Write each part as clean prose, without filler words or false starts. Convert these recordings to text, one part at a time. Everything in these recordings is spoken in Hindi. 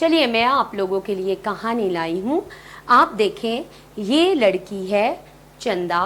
चलिए मैं आप लोगों के लिए कहानी लाई हूँ। आप देखें, ये लड़की है चंदा,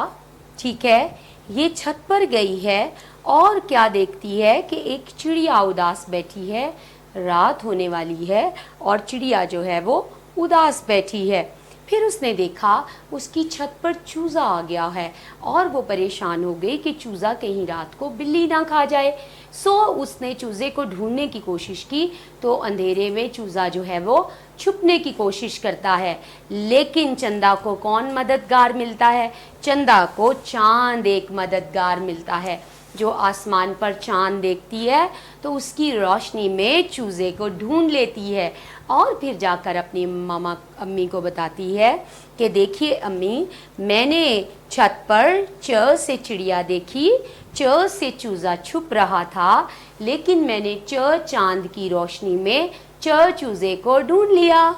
ठीक है। ये छत पर गई है और क्या देखती है कि एक चिड़िया उदास बैठी है। रात होने वाली है और चिड़िया जो है वो उदास बैठी है। फिर उसने देखा उसकी छत पर चूज़ा आ गया है और वो परेशान हो गई कि चूज़ा कहीं रात को बिल्ली ना खा जाए। सो उसने चूज़े को ढूंढने की कोशिश की तो अंधेरे में चूज़ा जो है वो छुपने की कोशिश करता है। लेकिन चंदा को कौन मददगार मिलता है? चंदा को चांद एक मददगार मिलता है। जो आसमान पर चांद देखती है तो उसकी रोशनी में चूज़े को ढूंढ लेती है और फिर जाकर अपनी मामा अम्मी को बताती है कि देखिए अम्मी, मैंने छत पर च से चिड़िया देखी, च से चूज़ा छुप रहा था, लेकिन मैंने चांद की रोशनी में चूज़े को ढूंढ लिया।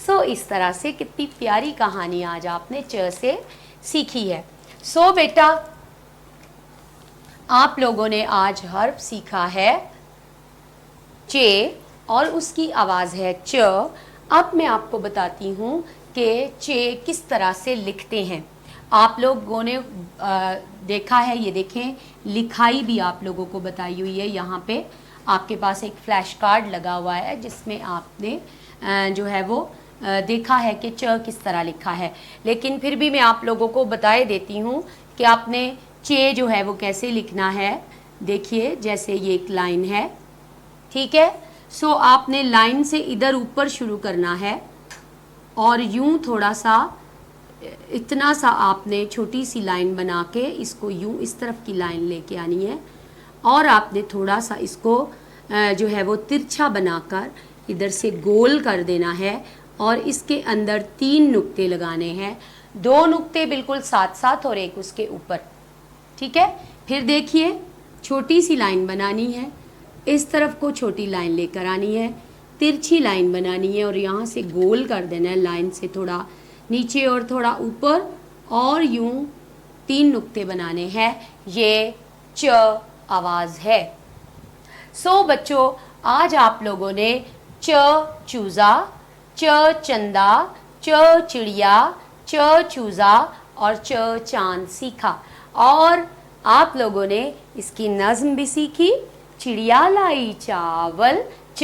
सो इस तरह से कितनी प्यारी कहानी आज आपने च से सीखी है। सो बेटा, आप लोगों ने आज हर्फ सीखा है चे और उसकी आवाज़ है च। अब मैं आपको बताती हूँ कि चे किस तरह से लिखते हैं। आप लोगों ने देखा है, ये देखें, लिखाई भी आप लोगों को बताई हुई है। यहाँ पे आपके पास एक फ्लैश कार्ड लगा हुआ है जिसमें आपने जो है वो देखा है कि च किस तरह लिखा है। लेकिन फिर भी मैं आप लोगों को बताए देती हूँ कि आपने चे जो है वो कैसे लिखना है। देखिए, जैसे ये एक लाइन है, ठीक है। सो आपने लाइन से इधर ऊपर शुरू करना है और यूं थोड़ा सा, इतना सा आपने छोटी सी लाइन बना के इसको यूं इस तरफ की लाइन लेके आनी है और आपने थोड़ा सा इसको जो है वो तिरछा बनाकर इधर से गोल कर देना है और इसके अंदर 3 नुक्ते लगाने हैं। 2 नुक्ते बिल्कुल साथ साथ और एक उसके ऊपर, ठीक है। फिर देखिए, छोटी सी लाइन बनानी है, इस तरफ को छोटी लाइन लेकर आनी है, तिरछी लाइन बनानी है और यहाँ से गोल कर देना है, लाइन से थोड़ा नीचे और थोड़ा ऊपर और यूं 3 नुक्ते बनाने हैं। ये च आवाज़ है। सो बच्चों, आज आप लोगों ने च चूज़ा, च चंदा, च चिड़िया, च चूज़ा और च चांद सीखा और आप लोगों ने इसकी नज़्म भी सीखी। चिड़िया लाई चावल च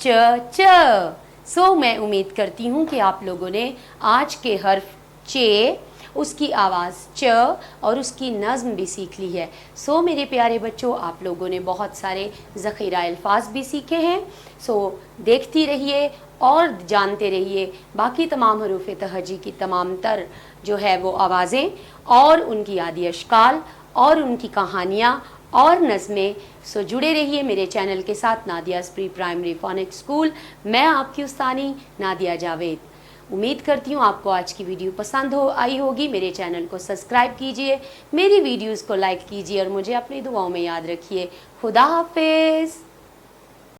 च च। सो मैं उम्मीद करती हूँ कि आप लोगों ने आज के हर्फ चे, उसकी आवाज़ च और उसकी नज़्म भी सीख ली है। सो मेरे प्यारे बच्चों, आप लोगों ने बहुत सारे ज़ख़ीरा अल्फाज भी सीखे हैं। सो देखती रहिए और जानते रहिए बाकी तमाम हरूफ तहजी की तमाम तर जो है वो आवाज़ें और उनकी आदि अशकाल और उनकी कहानियाँ और नज़में। सो जुड़े रहिए मेरे चैनल के साथ, नादियाज़ प्री प्राइमरी फ़ोनिक्स स्कूल। मैं आपकी उस्तानी नादिया जावेद। उम्मीद करती हूँ आपको आज की वीडियो पसंद आई होगी। मेरे चैनल को सब्सक्राइब कीजिए, मेरी वीडियोज़ को लाइक कीजिए और मुझे अपनी दुआओं में याद रखिए। खुदा हाफिज़।